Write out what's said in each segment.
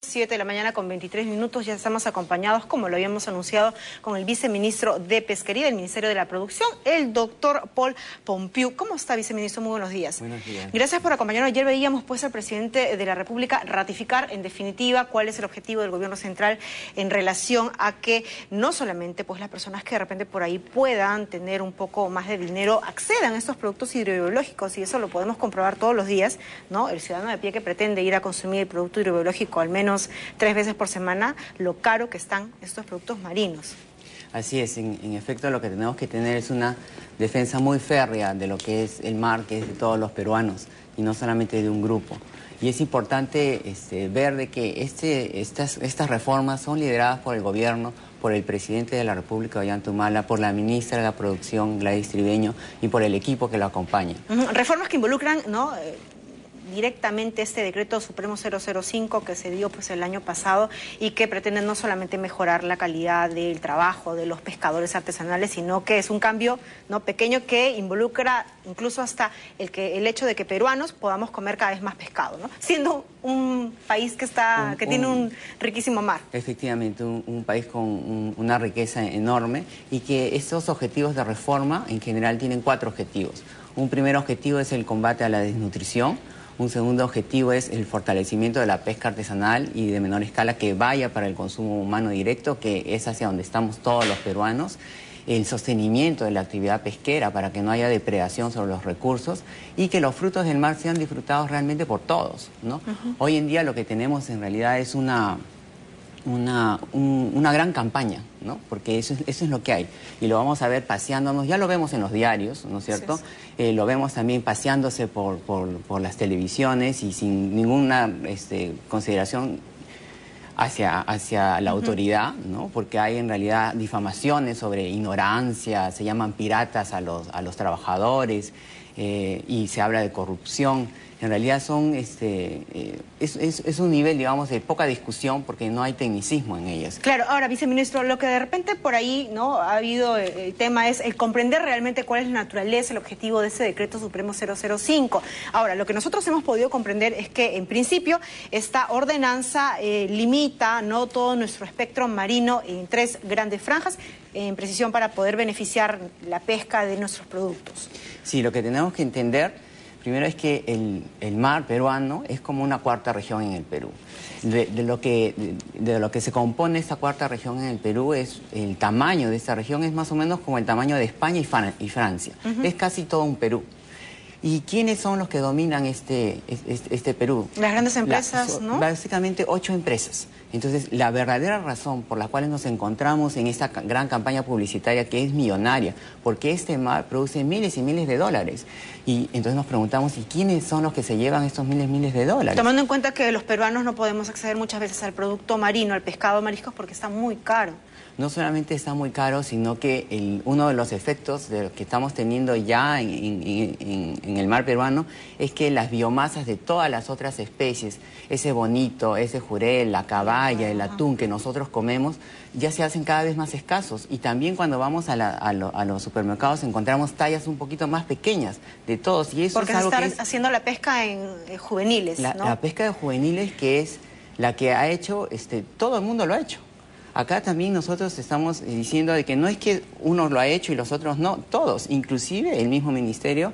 7 de la mañana con 23 minutos, ya estamos acompañados, como lo habíamos anunciado, con el viceministro de Pesquería del Ministerio de la Producción, el doctor Paul Pompiu. ¿Cómo está, viceministro? Muy buenos días. Buenos días. Gracias por acompañarnos. Ayer veíamos pues al presidente de la República ratificar en definitiva cuál es el objetivo del gobierno central en relación a que no solamente pues las personas que de repente por ahí puedan tener un poco más de dinero accedan a estos productos hidrobiológicos, y eso lo podemos comprobar todos los días, ¿no? El ciudadano de pie que pretende ir a consumir el producto hidrobiológico al menos 3 veces por semana, lo caro que están estos productos marinos. Así es, en efecto lo que tenemos que tener es una defensa muy férrea de lo que es el mar, que es de todos los peruanos y no solamente de un grupo. Y es importante ver de que estas reformas son lideradas por el gobierno, por el presidente de la República, Ollanta Humala, por la ministra de la Producción, Gladys Tribeño, y por el equipo que lo acompaña. Reformas que involucran, ¿no?, directamente este decreto supremo 005 que se dio pues el año pasado y que pretende no solamente mejorar la calidad del trabajo de los pescadores artesanales, sino que es un cambio, ¿no?, pequeño, que involucra incluso hasta el hecho de que peruanos podamos comer cada vez más pescado, ¿no?, siendo un país que tiene un riquísimo mar. Efectivamente, un país con una riqueza enorme, y que estos objetivos de reforma en general tienen 4 objetivos. Un primer objetivo es el combate a la desnutrición. Un segundo objetivo es el fortalecimiento de la pesca artesanal y de menor escala que vaya para el consumo humano directo, que es hacia donde estamos todos los peruanos. El sostenimiento de la actividad pesquera para que no haya depredación sobre los recursos y que los frutos del mar sean disfrutados realmente por todos, ¿no? Hoy en día lo que tenemos en realidad es una gran campaña, ¿no? Porque eso es lo que hay, y lo vamos a ver paseándonos, ya lo vemos en los diarios, ¿no es cierto? Sí. Lo vemos también paseándose por las televisiones y sin ninguna consideración hacia la autoridad, ¿no? Porque hay en realidad difamaciones sobre ignorancia, se llaman piratas a los trabajadores, y se habla de corrupción. En realidad son es un nivel, digamos, de poca discusión, porque no hay tecnicismo en ellas. Claro. Ahora, viceministro, lo que de repente por ahí, ¿no?, ha habido el tema es el comprender realmente cuál es la naturaleza, el objetivo de ese decreto supremo 005. Ahora, lo que nosotros hemos podido comprender es que, en principio, esta ordenanza limita, ¿no?, todo nuestro espectro marino en 3 grandes franjas, en precisión para poder beneficiar la pesca de nuestros productos. Sí, lo que tenemos que entender primero es que el mar peruano es como una 4ª región en el Perú. De lo que se compone esta 4ª región en el Perú, es el tamaño de esta región es más o menos como el tamaño de España y Francia. Es casi todo un Perú. ¿Y quiénes son los que dominan este Perú? Las grandes empresas, ¿no? Básicamente 8 empresas. Entonces, la verdadera razón por la cual nos encontramos en esta gran campaña publicitaria, que es millonaria, porque este mar produce miles y miles de dólares. Y entonces nos preguntamos, ¿y quiénes son los que se llevan estos miles de dólares? Tomando en cuenta que los peruanos no podemos acceder muchas veces al producto marino, al pescado, mariscos, porque está muy caro. No solamente está muy caro, sino que uno de los efectos de que estamos teniendo ya en el mar peruano es que las biomasas de todas las otras especies, ese bonito, ese jurel, la caballa, el atún que nosotros comemos, ya se hacen cada vez más escasos. Y también cuando vamos a los supermercados encontramos tallas un poquito más pequeñas de todos. Y eso porque es algo se está haciendo la pesca en juveniles, ¿no? La pesca de juveniles, que es la que ha hecho, todo el mundo lo ha hecho. Acá también nosotros estamos diciendo de que no es que uno lo ha hecho y los otros no, todos, inclusive el mismo ministerio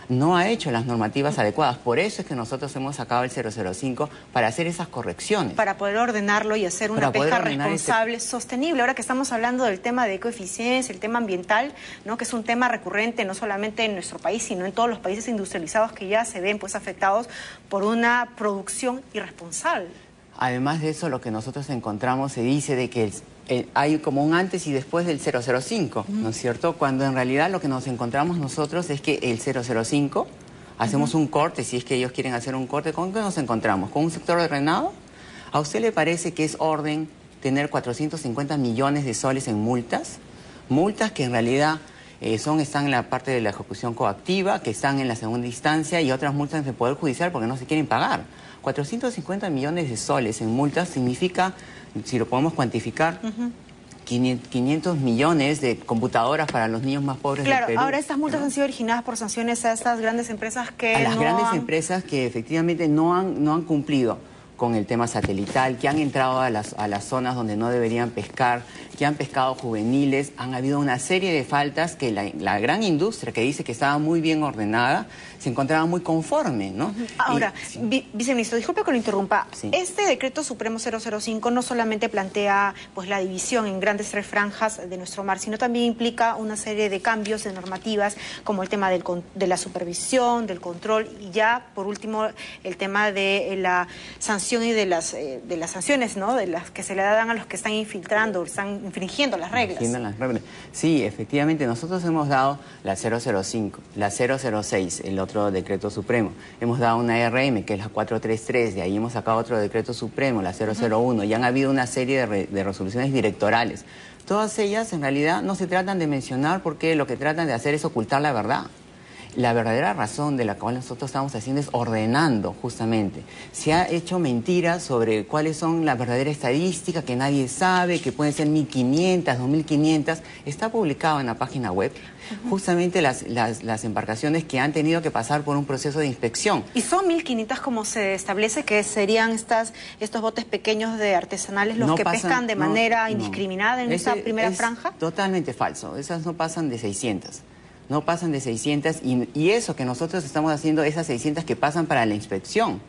no ha hecho las normativas adecuadas. Por eso es que nosotros hemos sacado el 005 para hacer esas correcciones. Para poder ordenarlo y hacer una pesca responsable, sostenible. Ahora que estamos hablando del tema de ecoeficiencia, el tema ambiental, ¿no?, que es un tema recurrente no solamente en nuestro país, sino en todos los países industrializados que ya se ven pues afectados por una producción irresponsable. Además de eso, lo que nosotros encontramos, se dice de que hay como un antes y después del 005, ¿no es cierto? Cuando en realidad lo que nos encontramos nosotros es que el 005, hacemos un corte, si es que ellos quieren hacer un corte, ¿con qué nos encontramos? ¿Con un sector ordenado? ¿A usted le parece que es orden tener 450 millones de soles en multas? Multas que en realidad están en la parte de la ejecución coactiva, que están en la segunda instancia, y otras multas del Poder Judicial porque no se quieren pagar. 450 millones de soles en multas significa, si lo podemos cuantificar, 500 millones de computadoras para los niños más pobres del Perú. Claro, ahora estas multas han sido originadas por sanciones a estas grandes empresas que grandes empresas que efectivamente no han cumplido con el tema satelital, que han entrado a las zonas donde no deberían pescar, que han pescado juveniles. Han habido una serie de faltas que la gran industria, que dice que estaba muy bien ordenada, se encontraba muy conforme, ¿no? Ahora, viceministro, disculpe que lo interrumpa. Sí. Este decreto supremo 005 no solamente plantea pues la división en grandes 3 franjas de nuestro mar, sino también implica una serie de cambios de normativas, como el tema de la supervisión, del control, y ya, por último, el tema de la sanción y de las sanciones, ¿no? De las que se le dan a los que están infiltrando, están infringiendo las reglas. Sí, efectivamente, nosotros hemos dado la 005, la 006, el otro decreto supremo. Hemos dado una RM, que es la 433, de ahí hemos sacado otro decreto supremo, la 001, y han habido una serie de resoluciones directorales. Todas ellas, en realidad, no se tratan de mencionar porque lo que tratan de hacer es ocultar la verdad. La verdadera razón de la cual nosotros estamos haciendo es ordenando, justamente. Se ha hecho mentiras sobre cuáles son la verdadera estadística, que nadie sabe, que pueden ser 1.500, 2.500. Está publicado en la página web justamente las embarcaciones que han tenido que pasar por un proceso de inspección. ¿Y son 1.500 como se establece que serían estos botes pequeños de artesanales los que pescan de manera indiscriminada en esta primera franja? Totalmente falso. Esas no pasan de 600. No pasan de 600 y eso que nosotros estamos haciendo, esas 600 que pasan para la inspección,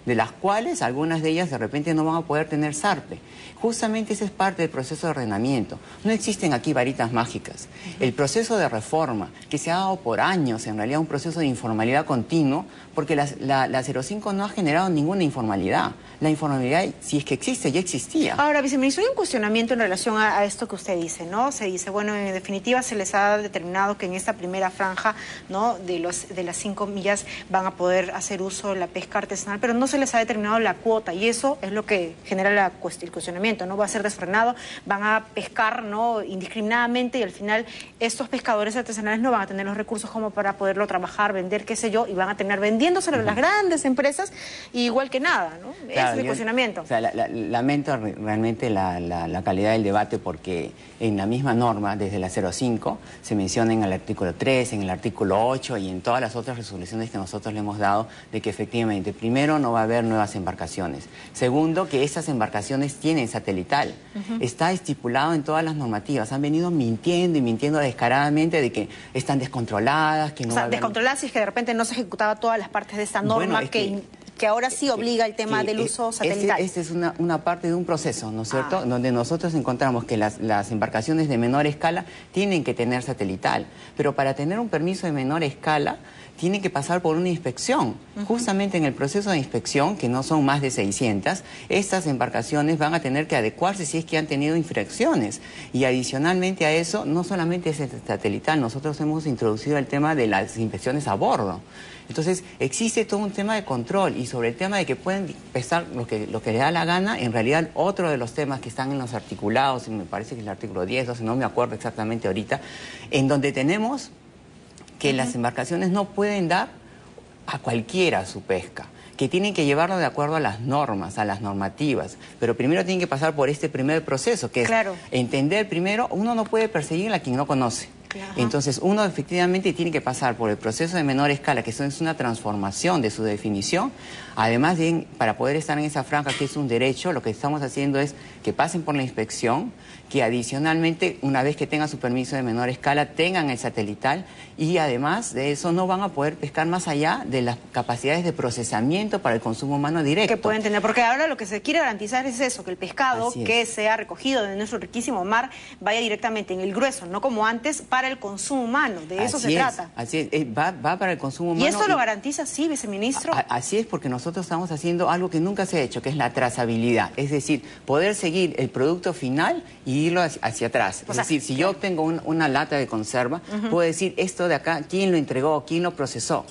de las cuales algunas de ellas de repente no van a poder tener zarpe. Justamente ese es parte del proceso de ordenamiento. No existen aquí varitas mágicas. El proceso de reforma, que se ha dado por años, en realidad un proceso de informalidad continuo, porque la 05 no ha generado ninguna informalidad. La informalidad, si es que existe, ya existía. Ahora, viceministro, hay un cuestionamiento en relación a esto que usted dice, ¿no? Se dice, bueno, en definitiva se les ha determinado que en esta primera franja, ¿no?, de las 5 millas van a poder hacer uso de la pesca artesanal, pero no se les ha determinado la cuota, y eso es lo que genera el cuestionamiento, ¿no? Va a ser desfrenado, van a pescar, ¿no?, indiscriminadamente, y al final estos pescadores artesanales no van a tener los recursos como para poderlo trabajar, vender, qué sé yo, y van a terminar vendiéndoselo a las grandes empresas, igual que nada, ¿no? Claro, ese es el cuestionamiento. O sea, lamento realmente la calidad del debate, porque en la misma norma, desde la 05, se menciona en el artículo 3, en el artículo 8 y en todas las otras resoluciones que nosotros le hemos dado, de que efectivamente, primero, no va a haber nuevas embarcaciones. Segundo, que esas embarcaciones tienen satelital. Está estipulado en todas las normativas. Han venido mintiendo y mintiendo descaradamente de que están descontroladas, que no va a haber... descontroladas, si es que de repente no se ejecutaba todas las partes de esta norma, bueno, que ahora sí obliga el tema del uso satelital. Esta es una parte de un proceso, ¿no es cierto?, donde nosotros encontramos que las embarcaciones de menor escala tienen que tener satelital, pero para tener un permiso de menor escala tienen que pasar por una inspección. Justamente en el proceso de inspección, que no son más de 600, estas embarcaciones van a tener que adecuarse si es que han tenido infracciones. Y adicionalmente a eso, no solamente es el satelital, nosotros hemos introducido el tema de las inspecciones a bordo. Entonces, existe todo un tema de control, y sobre el tema de que pueden pesar lo que les da la gana, en realidad otro de los temas que están en los articulados, me parece que es el artículo 10, 12, no me acuerdo exactamente ahorita, en donde tenemos que las embarcaciones no pueden dar a cualquiera su pesca, que tienen que llevarlo de acuerdo a las normas, a las normativas, pero primero tienen que pasar por este primer proceso, que es entender primero, uno no puede perseguir a quien no conoce. Entonces, uno efectivamente tiene que pasar por el proceso de menor escala, que eso es una transformación de su definición. Además, para poder estar en esa franja, que es un derecho, lo que estamos haciendo es que pasen por la inspección, que adicionalmente, una vez que tengan su permiso de menor escala, tengan el satelital, y además de eso no van a poder pescar más allá de las capacidades de procesamiento para el consumo humano directo. Que pueden tener, porque ahora lo que se quiere garantizar es eso, que el pescado que sea recogido de nuestro riquísimo mar vaya directamente en el grueso, no como antes, para el consumo humano. De eso se trata. Así es, va para el consumo humano. ¿Y esto lo garantiza, sí, viceministro? Así es, porque nosotros estamos haciendo algo que nunca se ha hecho, que es la trazabilidad. Es decir, poder seguir el producto final y irlo hacia atrás. Es decir, si yo obtengo una lata de conserva, puedo decir esto de acá, quién lo entregó, quién lo procesó,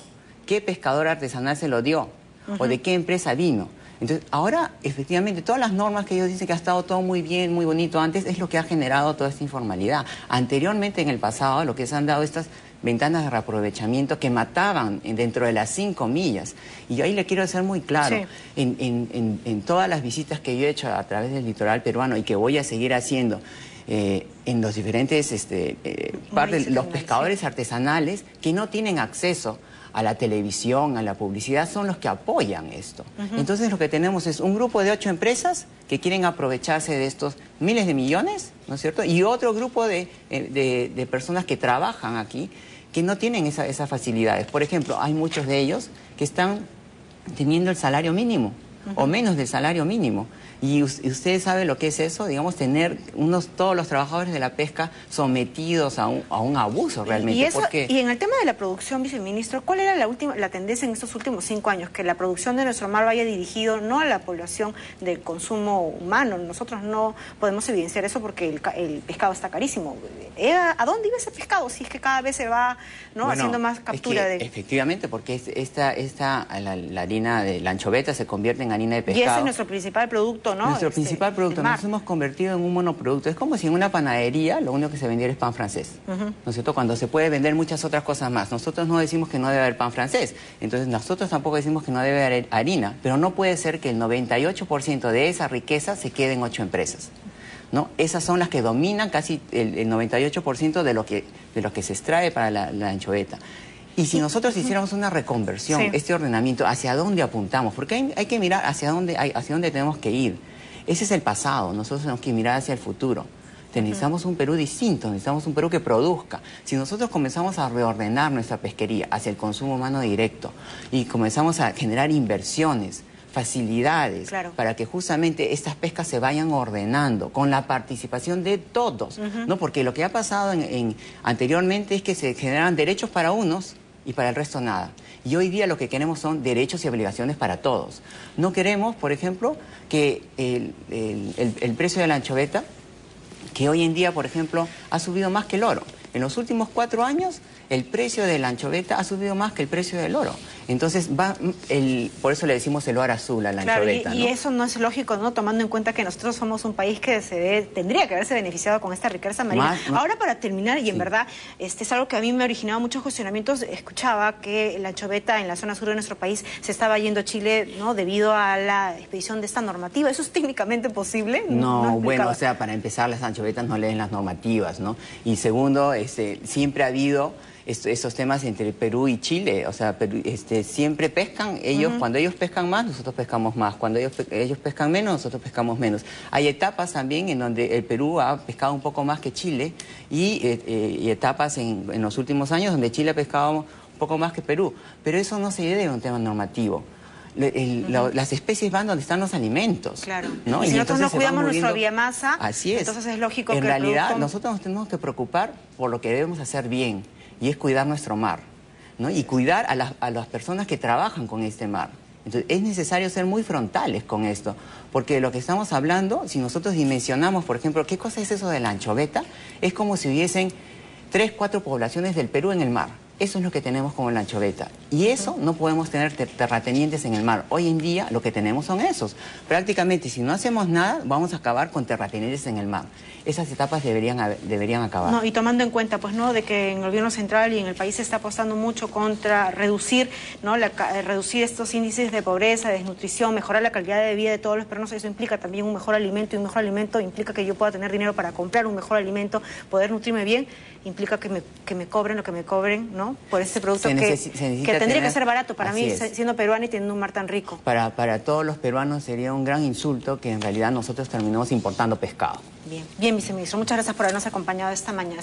qué pescador artesanal se lo dio, o de qué empresa vino. Entonces, ahora, efectivamente, todas las normas que ellos dicen que ha estado todo muy bien, muy bonito antes, es lo que ha generado toda esta informalidad. Anteriormente, en el pasado, lo que se han dado estas ventanas de reaprovechamiento que mataban dentro de las 5 millas. Y yo ahí le quiero ser muy claro, en todas las visitas que yo he hecho a través del litoral peruano y que voy a seguir haciendo, en los diferentes partes, los pescadores artesanales que no tienen acceso a la televisión, a la publicidad, son los que apoyan esto. Entonces lo que tenemos es un grupo de 8 empresas que quieren aprovecharse de estos miles de millones, ¿no es cierto? Y otro grupo de personas que trabajan aquí que no tienen esas facilidades. Por ejemplo, hay muchos de ellos que están teniendo el salario mínimo o menos del salario mínimo. Y ustedes saben lo que es eso, digamos, tener todos los trabajadores de la pesca sometidos a un abuso realmente. Y en el tema de la producción, viceministro, ¿cuál era la tendencia en estos últimos 5 años? Que la producción de nuestro mar vaya dirigido no a la población del consumo humano. Nosotros no podemos evidenciar eso porque el pescado está carísimo. ¿A dónde iba ese pescado? Si es que cada vez se va, ¿no?, haciendo más captura de... Efectivamente, porque la harina de la anchoveta se convierte en harina de pescado. Y ese es nuestro principal producto, ¿no? Nuestro principal producto. Nos hemos convertido en un monoproducto. Es como si en una panadería lo único que se vendiera es pan francés. ¿No es cierto? Cuando se puede vender muchas otras cosas más. Nosotros no decimos que no debe haber pan francés. Entonces nosotros tampoco decimos que no debe haber harina. Pero no puede ser que el 98% de esa riqueza se quede en 8 empresas, ¿no? Esas son las que dominan casi el 98% de lo que se extrae para la anchoveta. Y si nosotros hiciéramos una reconversión, este ordenamiento, ¿hacia dónde apuntamos? Porque hay que mirar hacia dónde tenemos que ir. Ese es el pasado, nosotros tenemos que mirar hacia el futuro. Necesitamos un Perú distinto, necesitamos un Perú que produzca. Si nosotros comenzamos a reordenar nuestra pesquería hacia el consumo humano directo y comenzamos a generar inversiones, facilidades, para que justamente estas pescas se vayan ordenando con la participación de todos, ¿no? Porque lo que ha pasado anteriormente es que se generan derechos para unos y para el resto nada. Y hoy día lo que queremos son derechos y obligaciones para todos. No queremos, por ejemplo, que el precio de la anchoveta, que hoy en día, por ejemplo, ha subido más que el oro. En los últimos 4 años, el precio de la anchoveta ha subido más que el precio del oro. Entonces, por eso le decimos el oro azul a la anchoveta, y ¿no? eso no es lógico, ¿no? Tomando en cuenta que nosotros somos un país que tendría que haberse beneficiado con esta riqueza marina. Ahora, para terminar, y en verdad, es algo que a mí me ha originado muchos cuestionamientos, escuchaba que la anchoveta en la zona sur de nuestro país se estaba yendo a Chile, ¿no?, debido a la expedición de esta normativa. ¿Eso es técnicamente posible? No, bueno, o sea, para empezar, las anchovetas no leen las normativas, ¿no? Y segundo, siempre ha habido esos temas entre Perú y Chile, o sea, siempre pescan, cuando ellos pescan más, nosotros pescamos más, cuando ellos pescan menos, nosotros pescamos menos. Hay etapas también en donde el Perú ha pescado un poco más que Chile y etapas en los últimos años donde Chile ha pescado un poco más que Perú, pero eso no se debe a un tema normativo. Las especies van donde están los alimentos. Claro. ¿No? Y si nosotros no cuidamos nuestra biomasa, así es. Entonces es lógico que en realidad nosotros nos tenemos que preocupar por lo que debemos hacer bien, y es cuidar nuestro mar, ¿no? Y cuidar a las personas que trabajan con este mar. Entonces es necesario ser muy frontales con esto, porque lo que estamos hablando, si nosotros dimensionamos, por ejemplo, ¿qué cosa es eso de la anchoveta? Es como si hubiesen 3, 4 poblaciones del Perú en el mar. Eso es lo que tenemos como la anchoveta. Y eso no podemos tener terratenientes en el mar. Hoy en día lo que tenemos son esos. Prácticamente, si no hacemos nada, vamos a acabar con terratenientes en el mar. Esas etapas deberían acabar. No, y tomando en cuenta, pues, ¿no?, de que en el gobierno central y en el país se está apostando mucho contra reducir, ¿no?, reducir estos índices de pobreza, de desnutrición, mejorar la calidad de vida de todos los peruanos. Eso implica también un mejor alimento, y un mejor alimento implica que yo pueda tener dinero para comprar un mejor alimento, poder nutrirme bien, implica que me cobren lo que me cobren, ¿no?, por este producto que tendría que ser barato para mí, siendo peruana y teniendo un mar tan rico. Para todos los peruanos sería un gran insulto que en realidad nosotros terminemos importando pescado. Bien, viceministro, muchas gracias por habernos acompañado esta mañana.